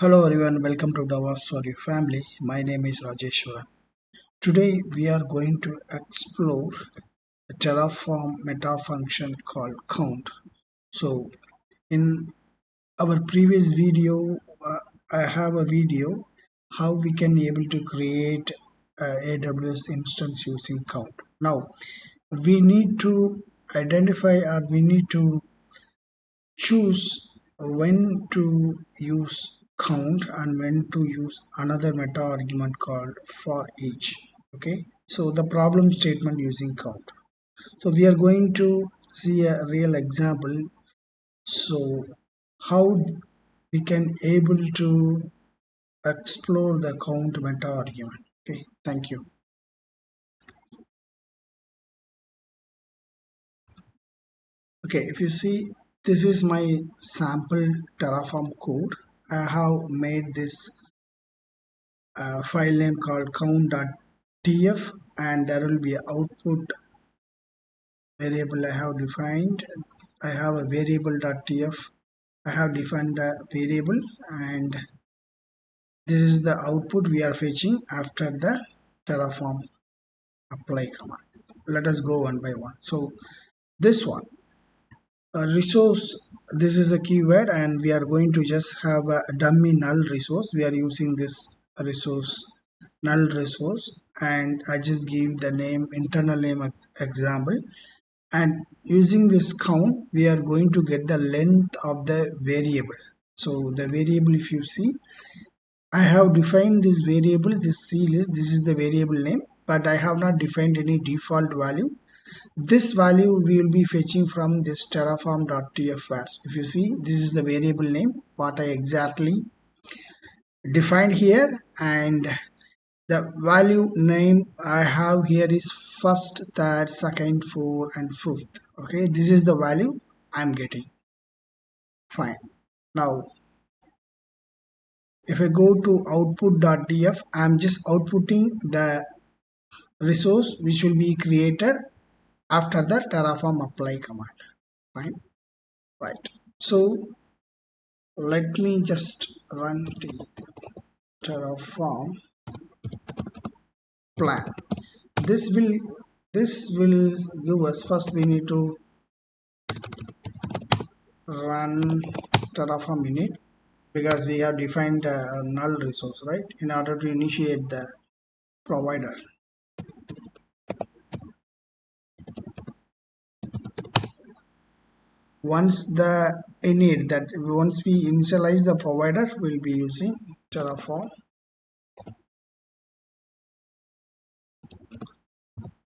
Hello everyone, welcome to DevOps for your family. My name is Rajeshwaran. Today we are going to explore a terraform meta function called count. So in our previous video, I have a video how we can able to create a AWS instance using count. Now we need to identify or we need to choose when to use count and when to use another meta argument called for each. Okay, so the problem statement using count. So we are going to see a real example, so how we can able to explore the count meta argument. Okay, thank you. Okay, if you see, this is my sample terraform code. I have made this file name called count.tf, and there will be output variable I have defined. I have a variable.tf. I have defined a variable, and this is the output we are fetching after the terraform apply command. Let us go one by one. So this one, a resource, this is a keyword, and we are going to just have a dummy null resource. We are using this resource, null resource, and I just give the name, internal name example, and using this count we are going to get the length of the variable. So the variable, if you see, I have defined this variable, this C list, this is the variable name, but I have not defined any default value. This value we will be fetching from this terraform.tf files. If you see, this is the variable name what I exactly defined here, and the value name I have here is first, third, second, fourth, and fifth. Okay, this is the value I'm getting. Fine. Now if I go to output.df, I'm just outputting the resource which will be created after the terraform apply command. Fine. Right. So let me just run the terraform plan. This will give us, first we need to run terraform init, because we have defined a null resource, right, in order to initiate the provider. Once we initialize the provider, we'll be using terraform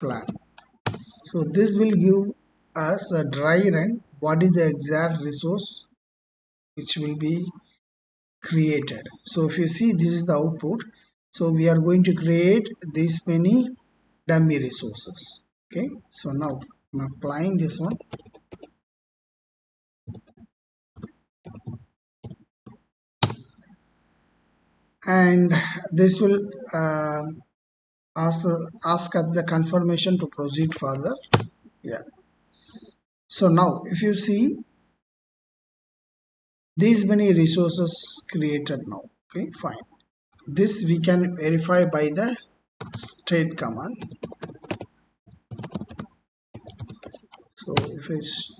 plan. So this will give us a dry run, what is the exact resource which will be created. So if you see, this is the output. So we are going to create this many dummy resources. Okay, so now I'm applying this one, and this will ask us the confirmation to proceed further. Yeah, so now if you see, these many resources created now. Okay, fine. This we can verify by the state command. So if it's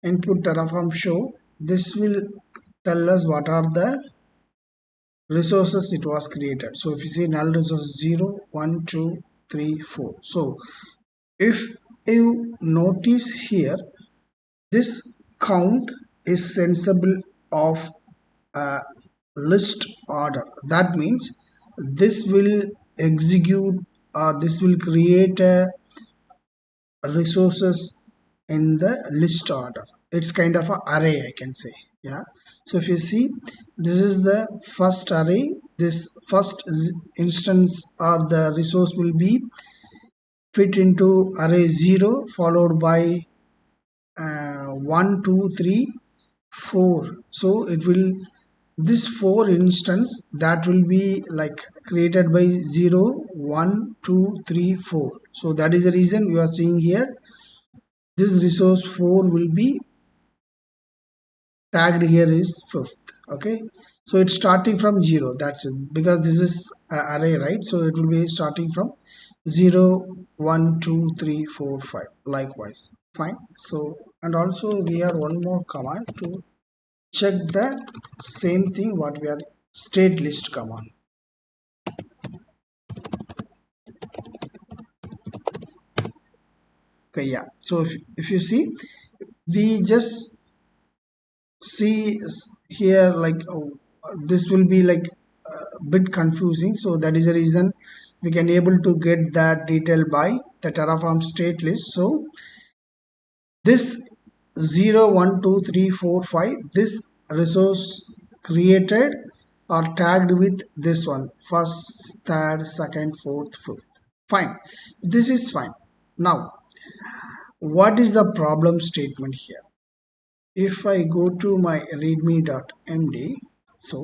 input terraform show, this will tell us what are the resources it was created. So if you see null resource 0, 1, 2, 3, 4. So if you notice here, this count is sensible of a list order. That means this will execute, or this will create a resources in the list order. It's kind of an array, I can say. Yeah, so if you see, this is the first array. This first instance or the resource will be fit into array 0, followed by 1, 2, 3, 4. So it will, this 4 instance that will be like created by 0, 1, 2, 3, 4. So that is the reason you are seeing here, this resource 4 will be tagged here is fifth. Okay, so it's starting from 0, that's it, because this is a array, right? So it will be starting from 0, 1, 2, 3, 4, 5, likewise. Fine. So and also we have one more command to check the same thing what we are, state list command. Okay, yeah. So if you see, we just see here like, this will be like a bit confusing, so that is the reason we can able to get that detail by the terraform state list. So this 0, 1, 2, 3, 4, 5, this resource created are tagged with this one, first, third, second, fourth, fifth. Fine, this is fine. Now what is the problem statement here? If I go to my readme.md, so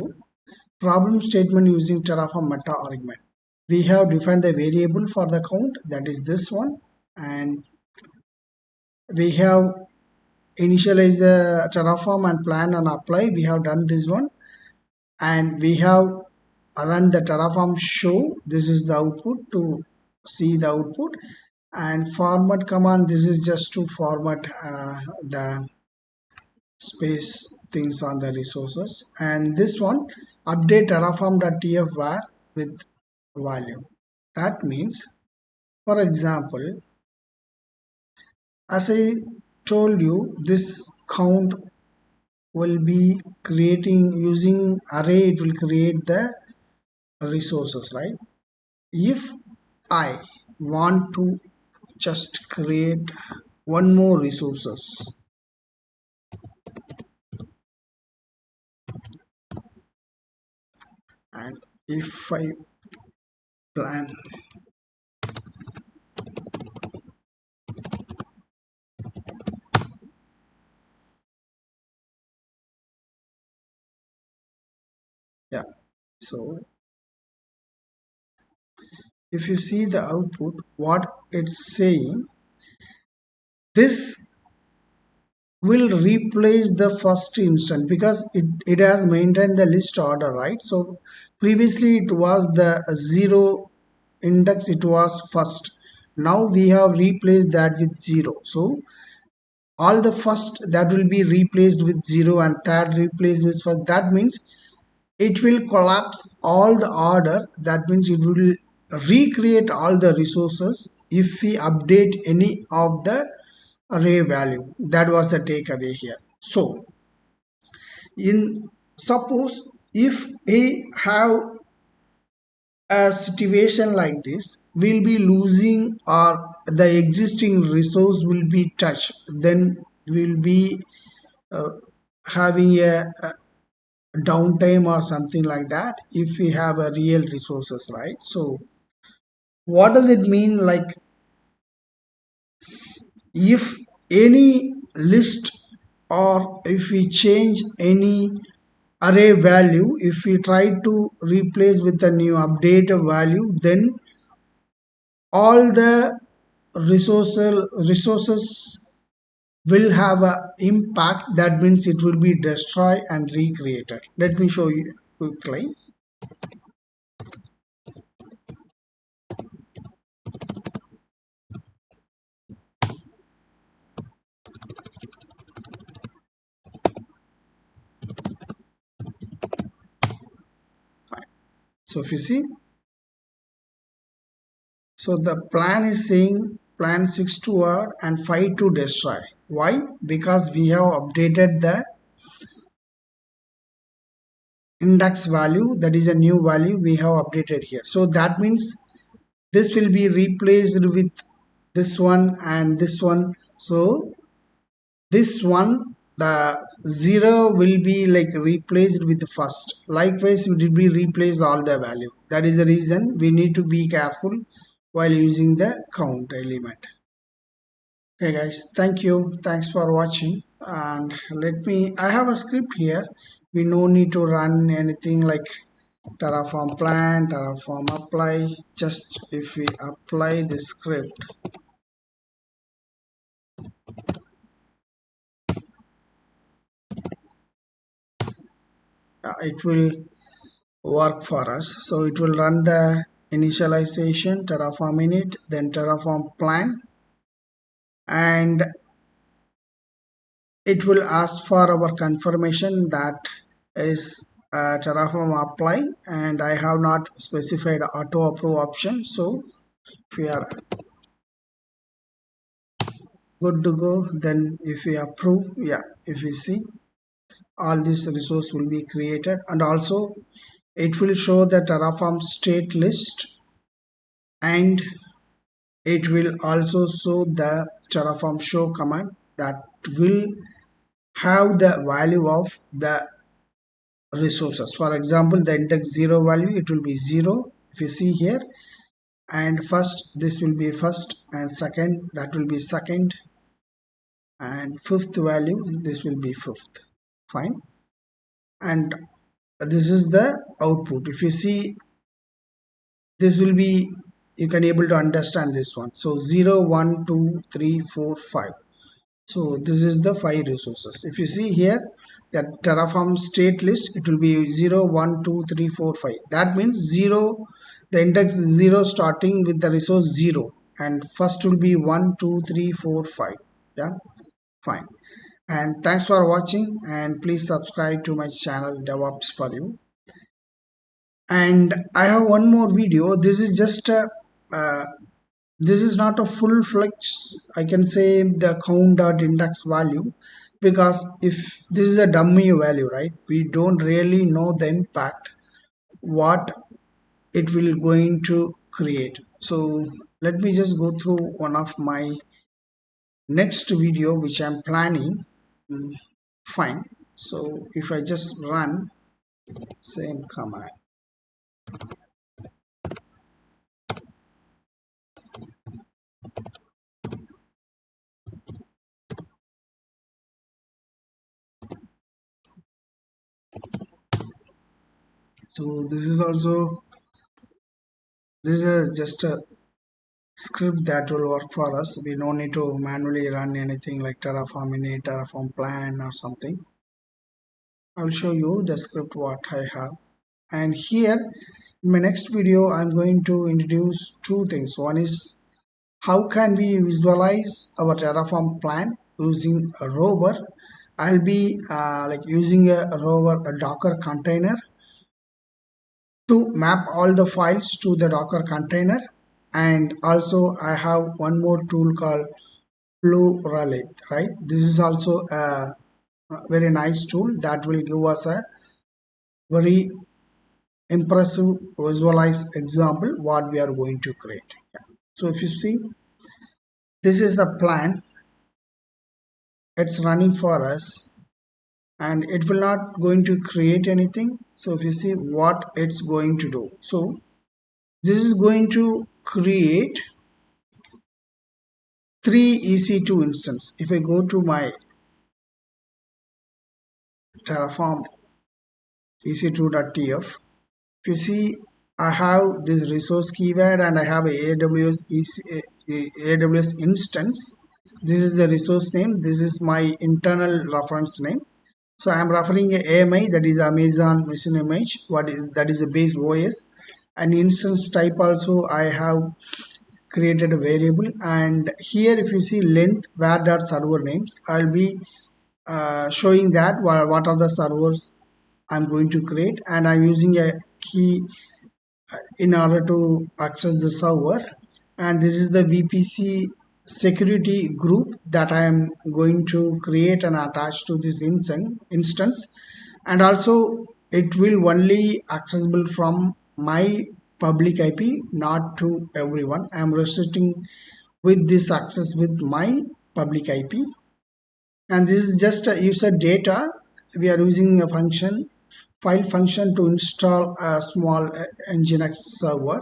problem statement using terraform meta argument, we have defined the variable for the count, that is this one, and we have initialized the terraform and plan and apply, we have done this one, and we have run the terraform show, this is the output to see the output, and format command, this is just to format the space things on the resources, and this one update terraform.tf var with value. That means, for example, as I told you, this count will be creating using array, it will create the resources, right? If I want to just create one more resources, and if I plan, yeah, so if you see the output, what it's saying, this will replace the first instant because it has maintained the list order, right? So previously it was the zero index, it was first, now we have replaced that with zero, so all the first that will be replaced with zero and third replaced with first, that means it will collapse all the order, that means it will recreate all the resources if we update any of the array value. That was the takeaway here. So in, suppose if we have a situation like this, we'll be losing or the existing resource will be touched, then we'll be uh, having a downtime or something like that if we have a real resources, right? So what does it mean, like if any list or if we change any array value, if we try to replace with a new update value, then all the resources will have a impact, that means it will be destroyed and recreated. Let me show you quickly. So if you see, so the plan is saying plan 6 to add and 5 to destroy. Why? Because we have updated the index value, that is a new value we have updated here. So that means this will be replaced with this one and this one. So this one, the 0 will be like replaced with the first. Likewise, it will be replace all the value. That is the reason we need to be careful while using the count element. Okay guys, thank you, thanks for watching, and let me, I have a script here, we no need to run anything like terraform plan, terraform apply. Just if we apply the script, it will work for us. So it will run the initialization terraform init, then terraform plan, and it will ask for our confirmation that is terraform apply, and I have not specified auto approve option. So if we are good to go, then if we approve, yeah, if we see, all this resource will be created, and also it will show the terraform state list, and it will also show the terraform show command that will have the value of the resources. For example, the index 0 value, it will be 0 if you see here, and first this will be first, and second that will be second, and fifth value this will be fifth. Fine. And this is the output. If you see, this will be, you can able to understand this one. So 0 1 2 3 4 5. So this is the 5 resources. If you see here, that terraform state list, it will be 0 1 2 3 4 5. That means 0, the index is 0 starting with the resource 0, and first will be 1 2 3 4 5. Yeah, fine. And thanks for watching, and please subscribe to my channel DevOps for you. And I have one more video. This is just a this is not a full-fledged, I can say, the count.index value, because if this is a dummy value, right, we don't really know the impact what it will going to create. So let me just go through one of my next video which I'm planning. Fine. So if I just run same command, so this is also, this is just a script that will work for us. We don't need to manually run anything like terraform init, terraform plan or something. I will show you the script what I have. And here in my next video I'm going to introduce two things. One is how can we visualize our terraform plan using a rover. I'll be like using a rover, a Docker container, to map all the files to the Docker container. And also I have one more tool called pluralith, right? This is also a very nice tool that will give us a very impressive visualized example what we are going to create. Yeah. So if you see, this is the plan, it's running for us, and it will not going to create anything. So if you see what it's going to do, so this is going to create 3 EC2 instance. If I go to my terraform ec2.tf, if you see, I have this resource keyword and I have a AWS instance. This is the resource name, this is my internal reference name. So I am referring a AMI, that is Amazon Machine Image, what is that is a base OS. And instance type also I have created a variable, and here if you see length var dot server names, I'll be showing that what are the servers I'm going to create, and I'm using a key in order to access the server. And this is the VPC security group that I am going to create and attach to this instance. And also it will only accessible from my public IP, not to everyone. I am restricting with this access with my public IP. And this is just a user data. We are using a function, file function, to install a small nginx server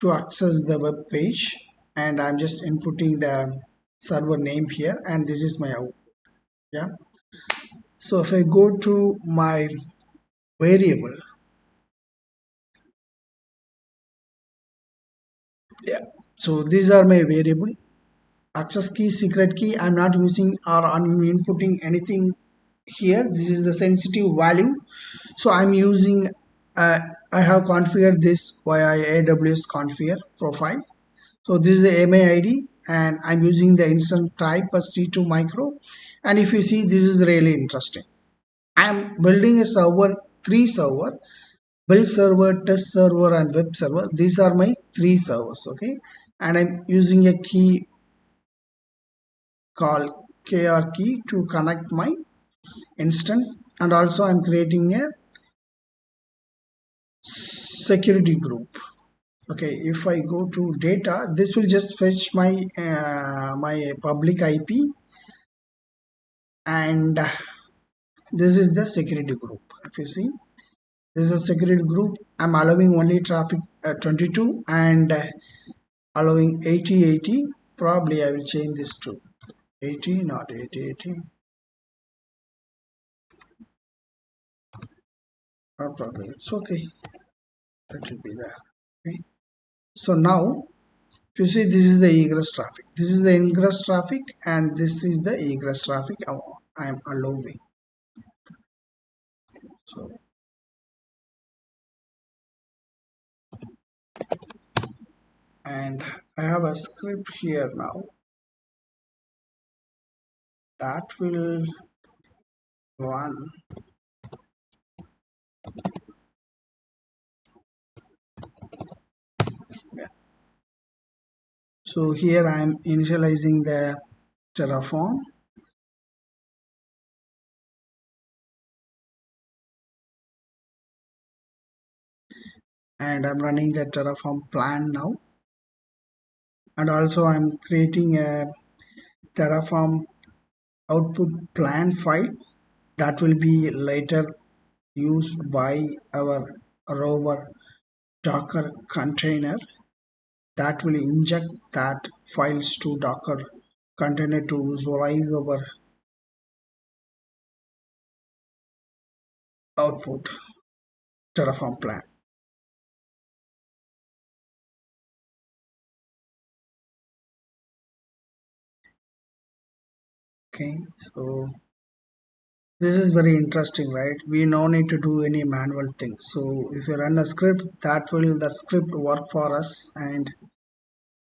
to access the web page, and I'm just inputting the server name here, and this is my output. Yeah, so if I go to my variable, yeah, so these are my variable. Access key, secret key, I'm not using or I'm inputting anything here. This is the sensitive value So I'm using uh, I have configured this via AWS configure profile. So this is the MA ID and I'm using the instance type as T2 micro. And if you see, this is really interesting. I'm building a server, three server, build server, test server and web server. These are my three servers, okay? And I'm using a key called KR key to connect my instance, and also I'm creating a security group. Okay, if I go to data, this will just fetch my public IP, and this is the security group. If you see, this is a security group. I'm allowing only traffic 22 and allowing 80 80. Probably I will change this to 80, not 80 80. Or probably it's okay. That will be there. Okay. So now, if you see, this is the egress traffic. This is the ingress traffic, and this is the egress traffic I am allowing. So, and I have a script here now that will run. Yeah. So here I am initializing the terraform, and I'm running the terraform plan now, and also I'm creating a terraform output plan file that will be later used by our rover Docker container, that will inject that files to Docker container to visualize our output terraform plan. Okay, so this is very interesting, right? We no need to do any manual thing. So if you run a script, that will the script work for us, and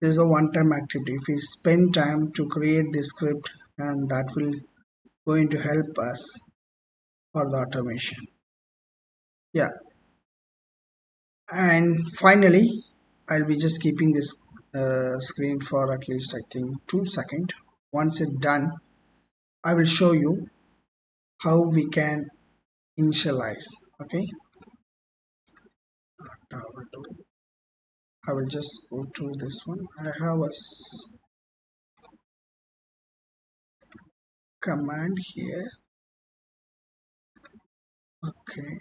this is a one-time activity. If we spend time to create this script, and that will going to help us for the automation. Yeah, and finally, I'll be just keeping this screen for at least I think 2 seconds. Once it's done, I will show you how we can initialize. Okay, I will just go to this one. I have a command here. Okay,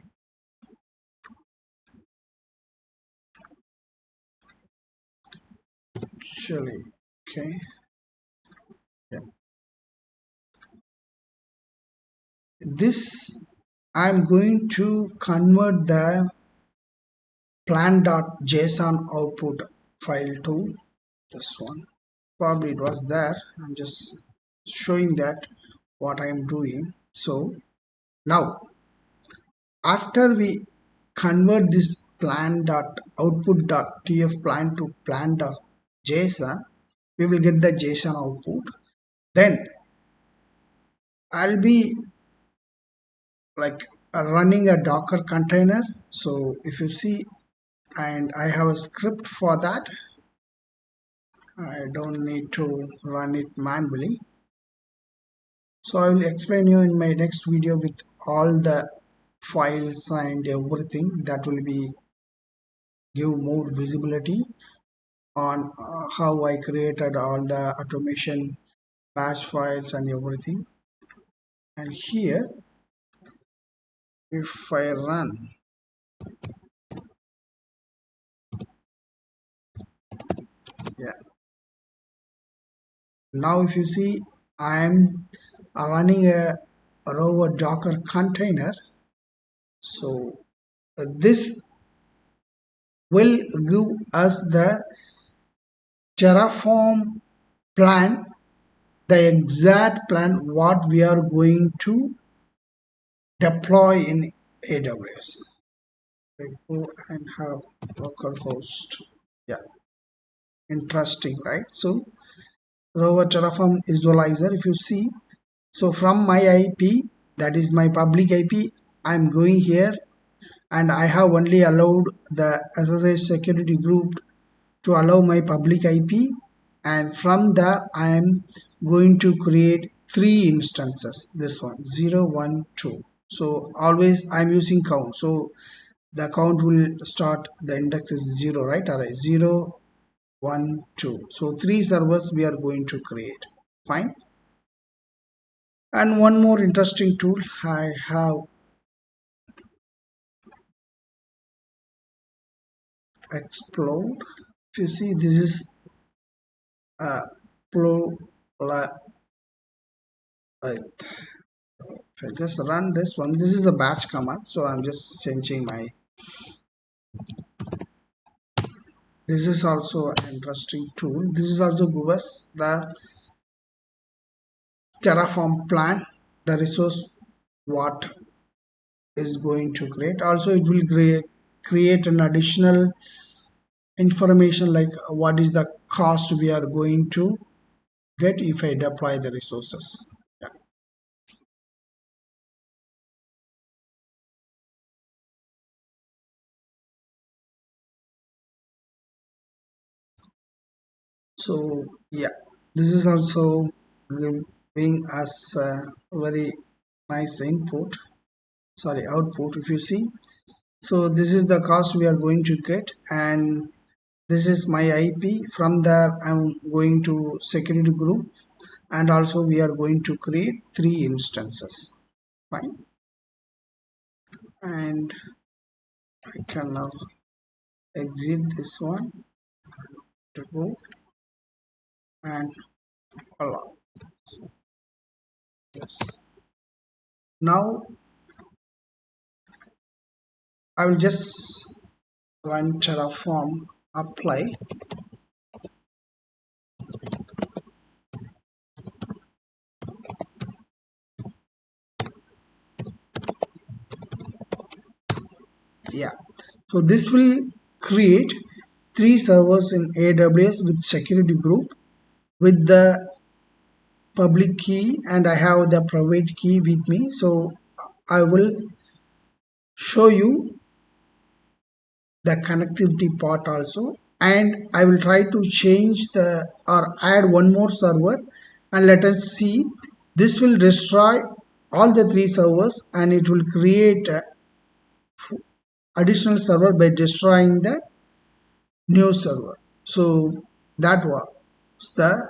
surely. Okay, yeah. This I'm going to convert the plan.json output file to this one. Probably it was there. I'm just showing that what I am doing. So now, after we convert this plan dot output dot tf plan to plan dot json, we will get the json output. Then I'll be like running a docker container. So if you see, and I have a script for that, I don't need to run it manually. So I will explain you in my next video with all the files and everything. That will be give more visibility on how I created all the automation bash files and everything. And here, if I run, yeah, now if you see, I'm running a rover docker container. So this will give us the terraform plan, the exact plan what we are going to deploy in AWS. I go and have localhost. Yeah, interesting, right? So Rover Terraform visualizer, if you see, so from my IP, that is my public IP, I'm going here and I have only allowed the SSH security group to allow my public IP, and from there I am going to create three instances. This one 0, 1, 2. So always I'm using count. So the count will start, the index is 0, right? Alright, 0, 1, 2. So three servers we are going to create. Fine. And one more interesting tool I have explored. If you see, this is a pro. If I just run this one, this is a batch command, so I'm just changing my. This is also an interesting tool. This is also give us the terraform plan, the resource what is going to create. Also, it will create an additional information like what is the cost we are going to get if I deploy the resources. Yeah. So yeah, this is also giving us a very nice input, sorry, output, if you see. So this is the cost we are going to get, and this is my IP. From there I'm going to security group, and also we are going to create three instances. Fine. And I can now exit this one to go and allow. Yes. Now I will just run terraform apply. Yeah, so this will create three servers in AWS with security group with the public key, and I have the private key with me. So I will show you the connectivity part also, and I will try to change the or add one more server, and let us see. This will destroy all the three servers, and it will create a additional server by destroying the new server. So that was the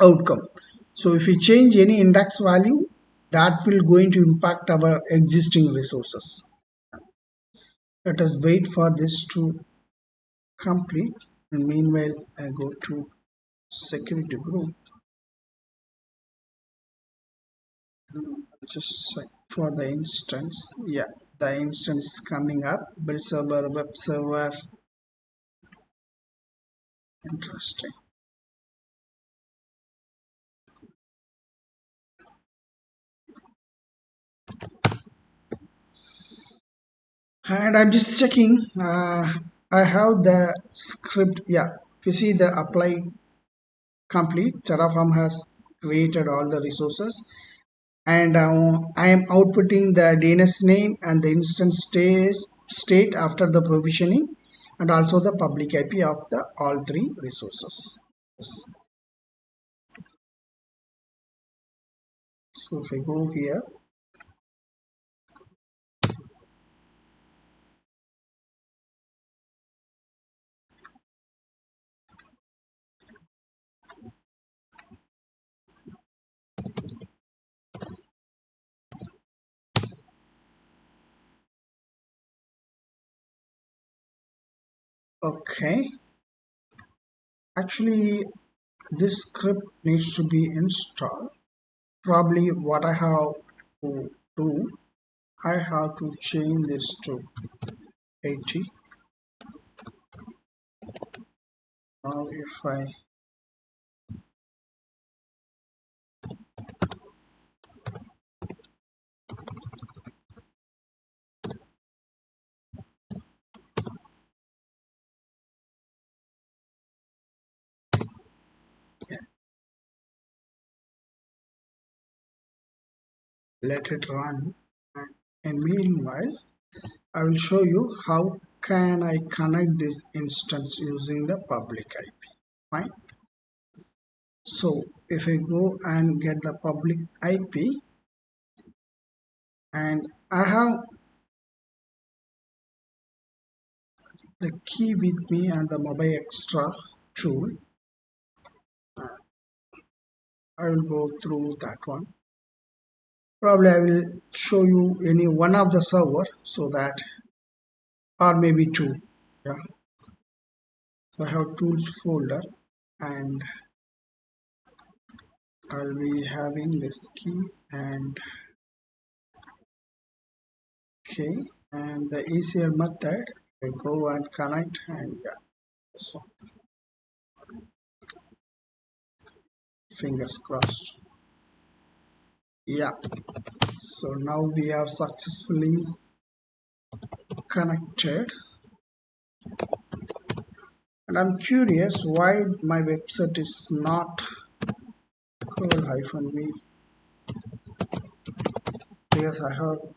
outcome. So if we change any index value, that will going to impact our existing resources. Let us wait for this to complete, and meanwhile I go to security group, just check for the instance. Yeah, the instance is coming up, build server, web server. Interesting. And I'm just checking, I have the script. Yeah, if you see the apply complete, terraform has created all the resources, and I am outputting the DNS name and the instance state after the provisioning, and also the public IP of the all three resources. Yes. So if I go here, okay, actually this script needs to be installed. Probably what I have to do, I have to change this to 80. Now if I let it run. And meanwhile, I will show you how can I connect this instance using the public IP. Fine. So if I go and get the public IP, and I have the key with me and the mobile extra tool, I will go through that one. Probably I will show you any one of the server so that, or maybe two. Yeah. So I have tools folder, and I'll be having this key and okay, and the easier method, I go and connect, and yeah, this one. Fingers crossed. Yeah. So now we have successfully connected, and I'm curious why my website is not curl-v, because I have.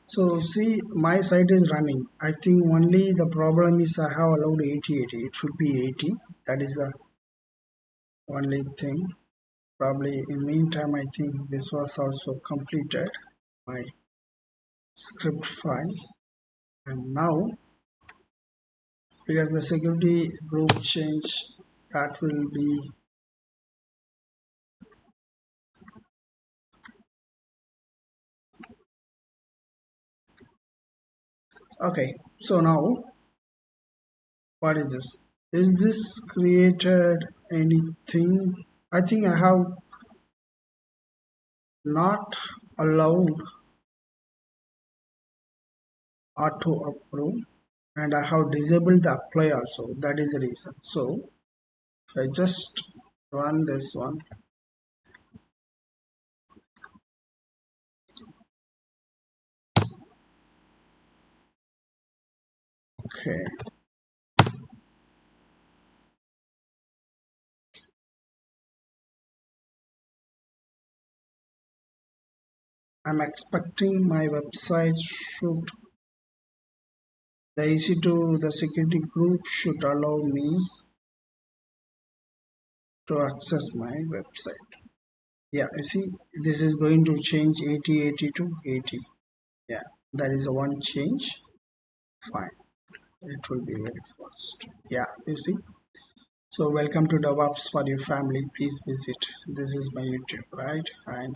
So see, my site is running. I think only the problem is I have allowed 80/80. It should be 80. That is the only thing. Probably in meantime, I think this was also completed, my script file. And now, because the security group change, that will be okay. So now, what is this? Is this created anything? I think I have not allowed auto approve, and I have disabled the apply also. That is the reason. So if I just run this one, okay, I'm expecting my website should, the EC2, the security group should allow me to access my website. Yeah, you see, this is going to change 80/80 to 80. Yeah, that is a one change. Fine, it will be very fast. Yeah, you see. So welcome to DevOps for your family. Please visit. This is my YouTube, right? And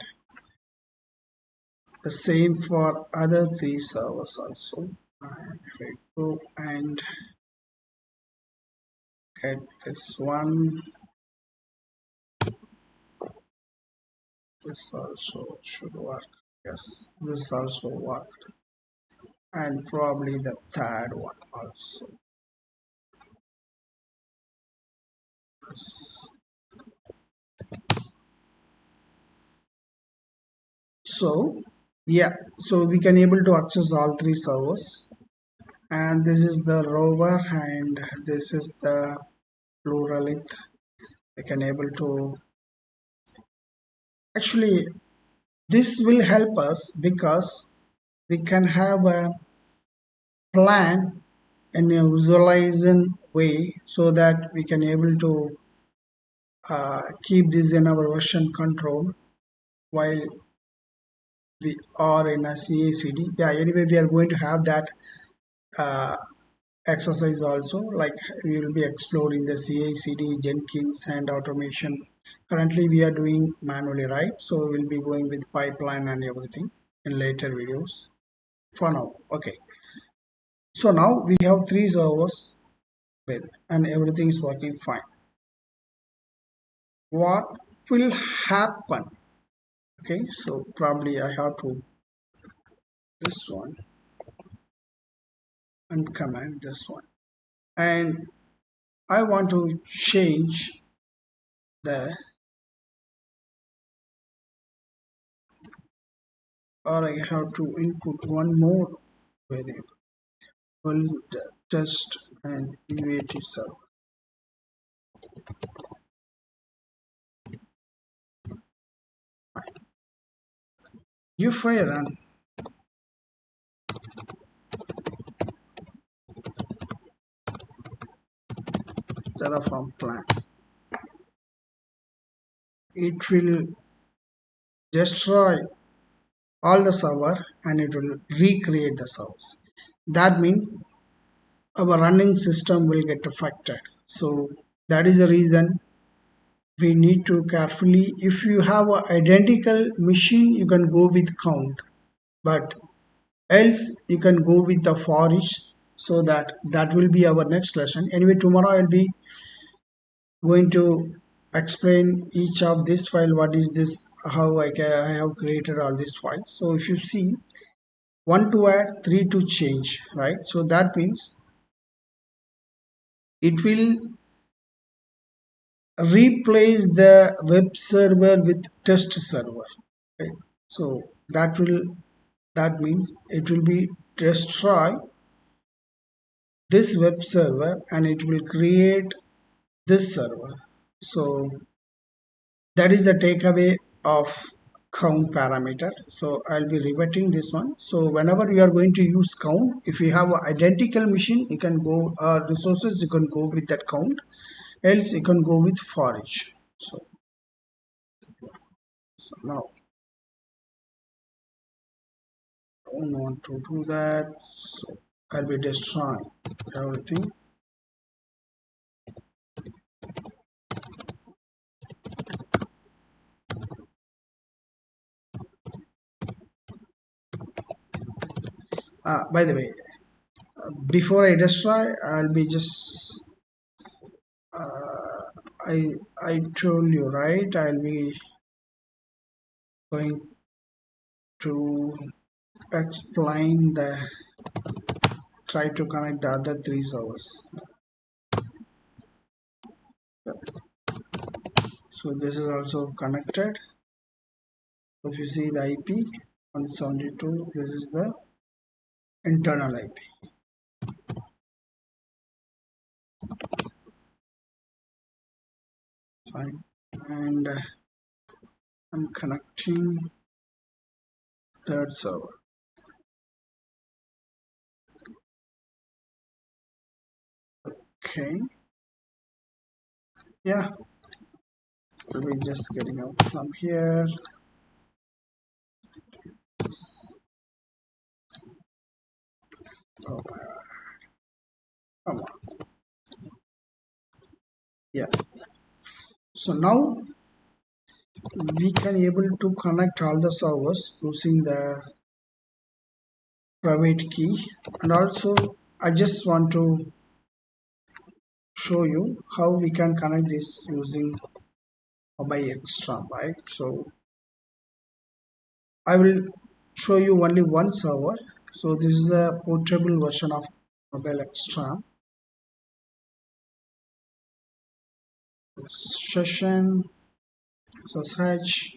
the same for other three servers also. And if I go and get this one, this also should work. Yes, this also worked. And probably the third one also. So yeah, so we can able to access all three servers, and this is the rover and this is the pluralith. We can able to, actually this will help us because we can have a plan in a visualizing way so that we can able to keep this in our version control while we are in a CACD. Yeah, anyway, we are going to have that uh, exercise also, like we will be exploring the CI/CD, Jenkins, and automation. Currently, we are doing manually, right? So we'll be going with pipeline and everything in later videos. For now, okay. So now we have three servers built and everything is working fine. What will happen? Okay, so probably I have to this one and command this one, and I want to change the, or I have to input one more variable, will test and UAT server. if I run terraform plan, it will destroy all the server and it will recreate the servers. That means our running system will get affected. So that is the reason we need to carefully, if you have an identical machine you can go with count, but else you can go with the for each. So that will be our next lesson. Anyway, tomorrow I'll be going to explain each of this file, what is this, how I have created all these files. So if you see, 1 to add, 3 to change, right? So that means it will replace the web server with test server, right? So that means it will be destroy this web server and it will create this server. So that is the takeaway of count parameter. So I'll be reverting this one. So whenever you are going to use count, if you have an identical machine, you can go resources, you can go with that count, else you can go with for each. So now I don't want to do that, so I'll be destroying everything. By the way, before I destroy, I'll be just I told you, right, I'll be going to explain the try to connect the other three servers. So this is also connected. If you see the IP 172, this is the internal IP. Fine. And I'm connecting third server. Okay. Yeah. We'll be just getting out from here. Oh, come on. Yeah. So now we can able to connect all the servers using the private key. And also I just want to show you how we can connect this using mobile extra, right? So I will show you only one server. So this is a portable version of mobile extra. Session SSH,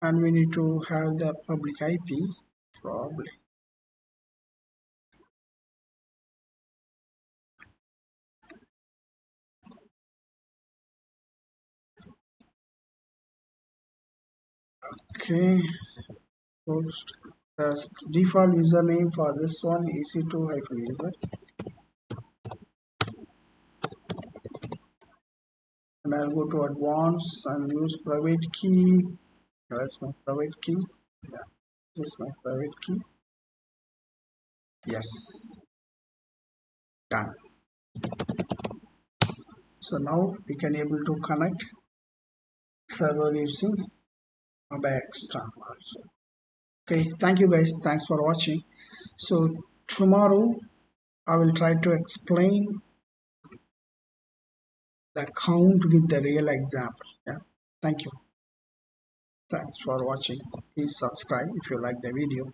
and we need to have the public IP probably. Okay, post the default username for this one ec2-user, and I'll go to advanced and use private key. That's my private key. Yeah, this is my private key. Yes, done. So now we can able to connect server using mobile extra also. Okay, thank you guys, thanks for watching. So tomorrow I will try to explain the count with the real example. Yeah, thank you, thanks for watching. Please subscribe if you like the video.